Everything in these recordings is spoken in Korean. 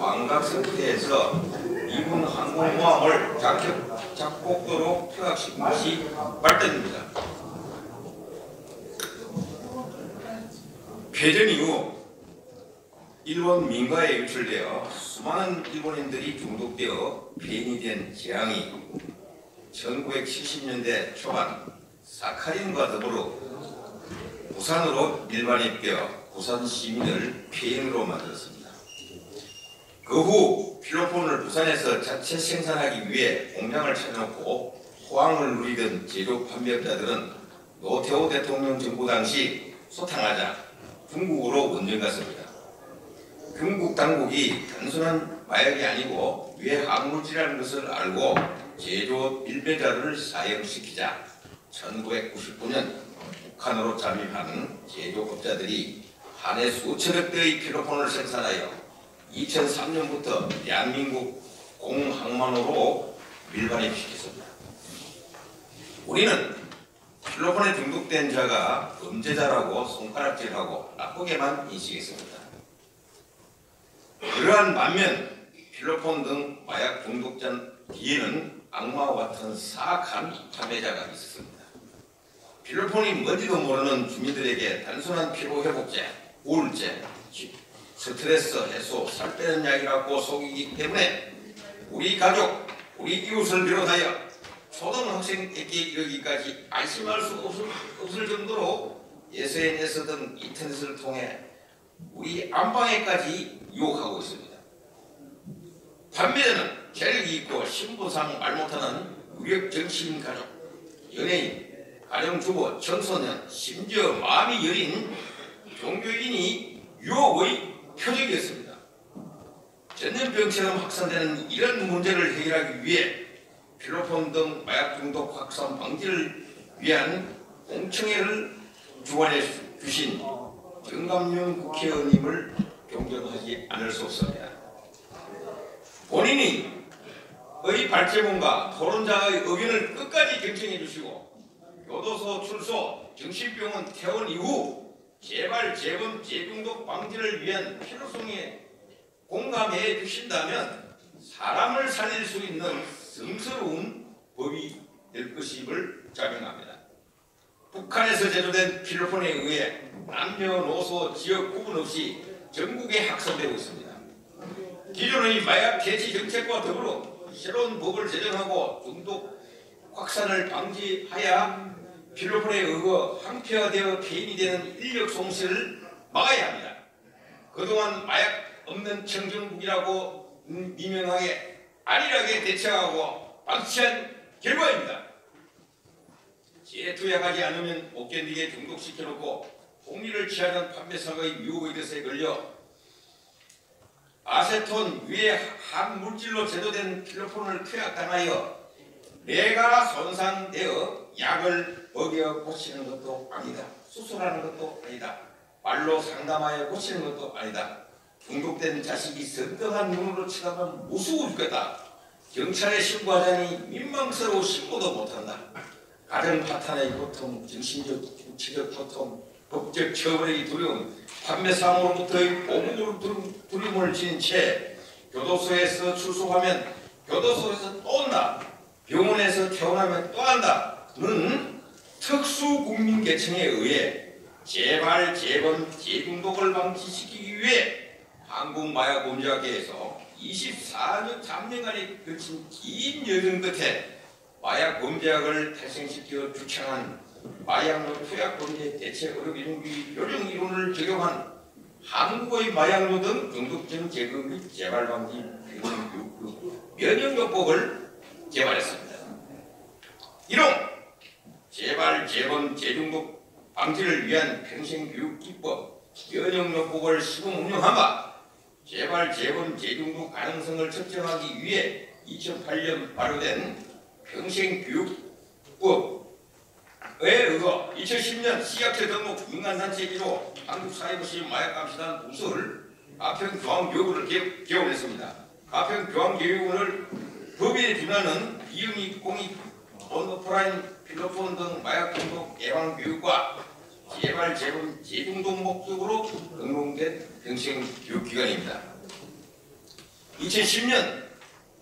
광각 상태에서 미군 항공모함을 작곡도로 퇴각시킨 것이 발단입니다. 패전 이후 일본 민가에 유출되어 수많은 일본인들이 중독되어 폐인이 된 재앙이 1970년대 초반 사카린과 더불어 부산으로 밀반입되어 부산 시민을 폐인으로 만들었습니다. 그 후 필로폰을 부산에서 자체 생산하기 위해 공장을 차려놓고 호황을 누리던 제조 판매업자들은 노태우 대통령 정부 당시 소탕하자 중국으로 원전 갔습니다. 중국 당국이 단순한 마약이 아니고 유해 항물질이라는 것을 알고 제조 일배자를 사형시키자 1999년 북한으로 잠입하는 제조업자들이 한 해 수천억 대의 필로폰을 생산하여 2003년부터 대한민국 공항만으로 밀반입시켰습니다. 우리는 필로폰에 중독된 자가 범죄자라고 손가락질하고 나쁘게만 인식했습니다. 그러한 반면 필로폰 등 마약 중독자 뒤에는 악마와 같은 사악한 판매자가 있었습니다. 필로폰이 뭔지도 모르는 주민들에게 단순한 피로회복제, 우울제, 스트레스 해소, 살 빼는 약이라고 속이기 때문에 우리 가족, 우리 이웃을 비롯하여 초등학생에게 이르기까지 안심할 수 없을 정도로 SNS 등 인터넷을 통해 우리 안방에까지 유혹하고 있습니다. 판매자는 재력이 있고 신분상 말 못하는 유력정치인 가족, 연예인, 가정주부, 청소년, 심지어 마음이 여린 종교인이 유혹의 표적이었습니다. 전염병처럼 확산되는 이런 문제를 해결하기 위해 필로폰 등 마약 중독 확산 방지를 위한 공청회를 주관해 주신 정감용 국회의원님을 존경하지 않을 수 없습니다. 본인의 발제문과 토론자의 의견을 끝까지 경청해 주시고 교도소 출소, 정신병원 퇴원 이후 재발, 재범, 재중독 방지를 위한 필요성에 공감해 주신다면 사람을 살릴 수 있는 성스러운 법이 될 것임을 자명합니다. 북한에서 제조된 필로폰에 의해 남녀노소, 지역 구분 없이 전국에 확산되고 있습니다. 기존의 마약 퇴치 정책과 더불어 새로운 법을 제정하고 중독 확산을 방지하여 필로폰에 의거 항폐화되어 폐인이 되는 인력 손실을 막아야 합니다. 그동안 마약 없는 청정국이라고 미명하게 안일하게 대처하고 방치한 결과입니다. 재투약하지 않으면 못 견디게 중독시켜놓고 폭리를 취하는 판매사의 유혹의 것에 걸려 아세톤 유해 항물질로 제조된 필로폰을 투약당하여 뇌가 손상되어 약을 먹여 고치는 것도 아니다. 수술하는 것도 아니다. 말로 상담하여 고치는 것도 아니다. 중독된 자식이 선떡한 눈으로 쳐다보면 무서워 죽겠다. 경찰에 신고하자니 민망스러워 신고도 못한다. 가정 파탄의 고통, 정신적, 육체적 고통, 법적 처벌이 두려운 판매상으로부터의 보복으로 두려움을 지닌 채 교도소에서 출소하면 교도소에서 또 온다. 병원에서 퇴원하면 또 한다는 특수국민계층에 의해 재발, 재범, 재중독을 방지시키기 위해 한국마약범죄학회에서 24년간에 걸친 긴 여정 끝에 마약범죄학을 탄생시켜 주창한 마약류 투약범죄 대책 의료기준기 요령 이론을 적용한 한국의 마약류 등 중독성 제거 및 재발 방지 면역요법을 개발했습니다. 이런 재발, 재범, 재중독 방지를 위한 평생교육기법, 면역요법을 시범 운영한 바 재발, 재범, 재중독 가능성을 측정하기 위해 2008년 발효된 평생교육법에 의거 2010년 식약처 등록 민간단체 1호 한국사회복지 마약감시단 부서를 가평교환교육원을 개원했습니다. 가평교환교육원을 법에 준하는 비영리 공익 온오프라인 필로폰 등 마약 중독 예방 교육과 재발, 재범, 재중독 목적으로 등록된 평생 교육기관입니다. 2010년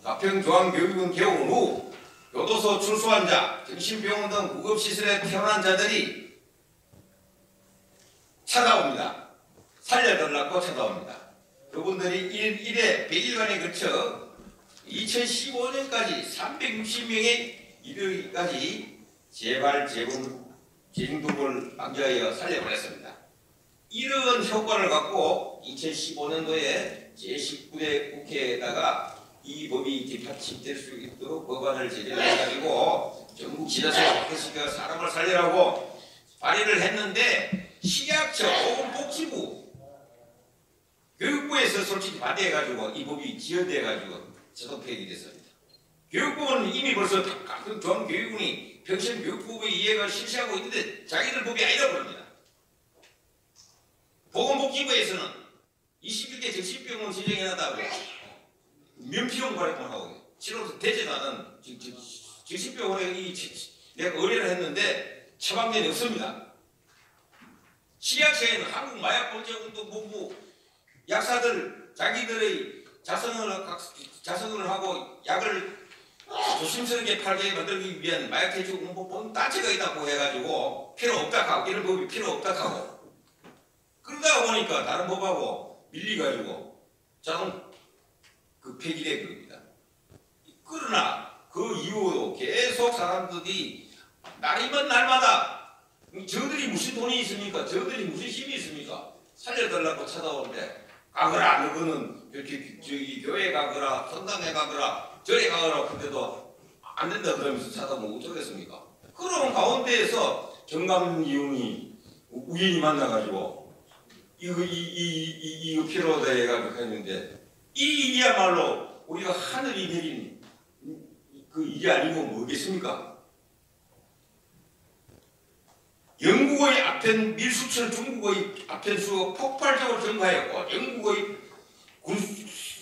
가평중앙교육원 개원 후 교도소 출소한 자, 정신병원 등 구급시설에 태어난 자들이 찾아옵니다. 살려달라고 찾아옵니다. 그분들이 1회 100일간에 거쳐 2015년까지 360명에 이르기까지 재발, 재분, 재중독을 방지하여 살려보냈습니다. 이런 효과를 갖고 2015년도에 제19대 국회에다가 이 법이 뒷받침될 수 있도록 법안을 제정해가지고 전국 지자체가 박해시켜 사람을 살리라고 발의를 했는데 식약처, 보건복지부, 교육부에서 솔직히 반대해가지고 이 법이 지연돼가지고 자동 폐기 됐습니다. 교육부는 이미 벌써 각종 중앙교육원이 평생교육부의 이해가 실시하고 있는데 자기들 법이 아니라고 합니다. 보건복지부에서는 21개 정신병원 지정해놨다고 면피용 발행만 하고 치료도 되지도 않은 정신병원에 내가 의뢰를 했는데 처방전이 없습니다. 식약처에는 한국마약범죄운동본부 약사들 자기들의 자성을 하고 약을 조심스럽게 팔게 만들기 위한 마약퇴치운동본 단체가 있다고 해가지고 필요 없다 하고 이런 법이 필요 없다 하고 그러다 보니까 다른 법하고 밀리가지고 자동 폐기된 겁니다. 그러나 그 이후로 계속 사람들이 날이면 날마다 저들이 무슨 돈이 있습니까? 저들이 무슨 힘이 있습니까? 살려달라고 찾아오는데 가거라 너거는 저기 교회 가거라 성당에 가거라 절에 가거라 근데도 안 된다 그러면서 찾아오면 어쩌겠습니까? 그런 가운데에서 정감위원이 우연히 만나가지고 이거 필요하다 해가지고 했는데 이야말로 우리가 하늘이 내린 그 일이 아니고 뭐겠습니까? 영국의 아펜 밀수철 중국의 아펜수가 폭발적으로 증가했고 영국의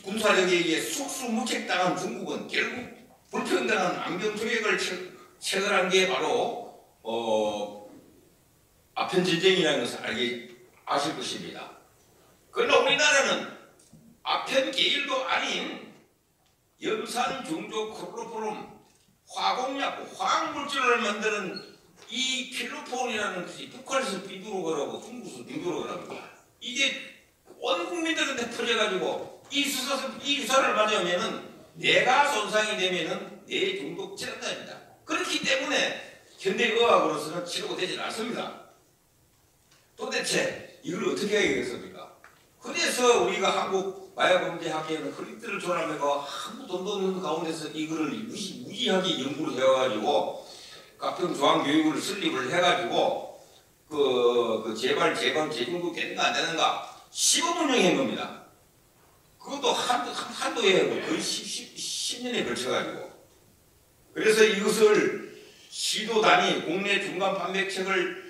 군사력에 의해 속수무책당한 중국은 결국 불평등한 안경조약을 체결한 게 바로 아펜 전쟁이라는 것을 아실 것입니다. 그러나 우리나라는 아펜 계열도 아닌 염산, 중조, 클로로폼, 화공약, 화학물질을 만드는 이 필로폰이라는 것이 북한에서 비두로그라고 중국에서 비두로그라고 이게 온 국민들한테 퍼져가지고 이 주사를 맞으면은 뇌가 손상이 되면은 뇌 중독 치료입니다. 그렇기 때문에 현대의학으로서는 치료가 되지 않습니다. 도대체 이걸 어떻게 해야겠습니까? 그래서 우리가 한국 마약범죄학회는 그립들을 조합해서 한국 돈도 없는 가운데서 이거를 무지하게 연구를 해가지고 가평 중앙교육을 설립을 해가지고 그 재발, 재건, 재중독 되는가 안 되는가 시범 운영한 겁니다. 그것도 한도에 거의 10년에 걸쳐가지고 그래서 이것을 시도 단위 국내 중간 판매책은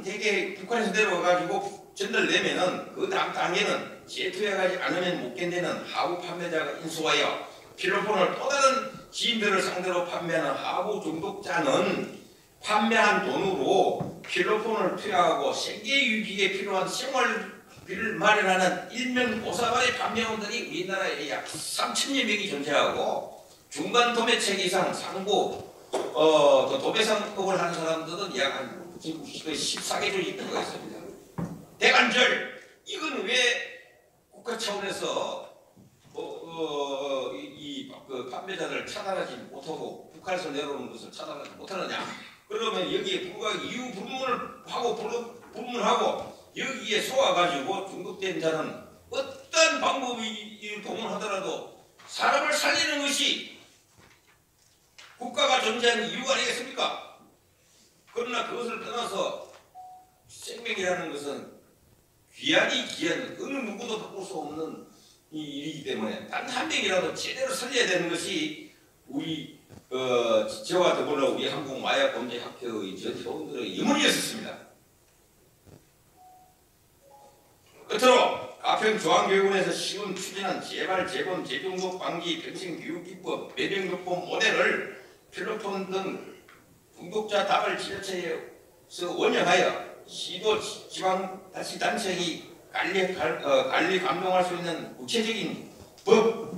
대개 북한에서 내려와가지고 전달되면은 그 다음 단계는 제투해가지 않으면 못 견디는 하부 판매자가 인수하여 필로폰을 또 다른 지인들을 상대로 판매하는 하부 중독자는 판매한 돈으로 필로폰을 투여하고 생계 유지에 필요한 생활비를 마련하는 일명 보사발의 판매원들이 우리나라에 약 3,000여 명이 존재하고 중간 도매책 이상 상부 도배상법을 하는 사람들은 약 지금 14개 조직 들어가 있습니다. 대관절 이건 왜 국가 차원에서 그 판매자들을 차단하지 못하고 북한에서 내려오는 것을 차단하지 못하느냐? 그러면 여기에 불구하고 이유 불문하고 여기에 속아가지고 중독된 자는 어떤 방법이 동원하더라도 사람을 살리는 것이 국가가 존재하는 이유가 아니겠습니까? 그러나 그것을 떠나서 생명이라는 것은 귀한 어느 누구도 바꿀 수 없는 이 일이기 때문에 단 한 명이라도 제대로 살려야 되는 것이 우리 저와 더불어 우리 한국마약범죄학회의 전 회원들의 염원이었습니다. 끝으로 가평중앙교육원에서 시군 추진한 재발, 재건, 재중독 방지 평생교육기법, 매병요법 모델을 필로폰 등 중독자 다발 지자체에서 원영하여 시도 지방자치단체의 관리 감독할 수 있는 구체적인 법,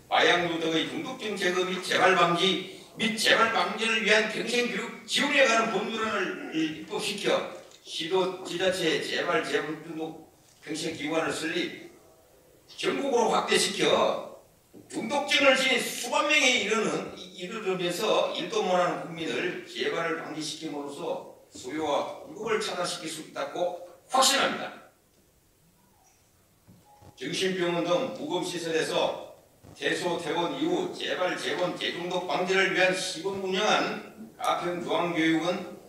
마약 유독의 중독성 제거 및 재발 방지 및 재발 방지를 위한 평생교육 지원에 관한 법률안을 입법시켜 시도 지자체 재발 재분중독 평생기관을 설립, 전국으로 확대시켜 중독증을 지닌 수만 명에 이르르면서 일도 못하는 국민을 재발을 방지시킴으로써 수요와 공급을 차단시킬 수 있다고 확신합니다. 정신병원 등 구금시설에서 퇴소, 퇴원 이후 재발, 재원, 재중독 방지를 위한 시범 운영한 가평중앙교육은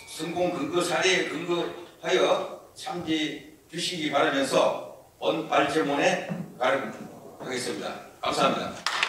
성공 근거 사례에 근거하여 참지해 주시기 바라면서 본 발제문에 가름하겠습니다. 감사합니다.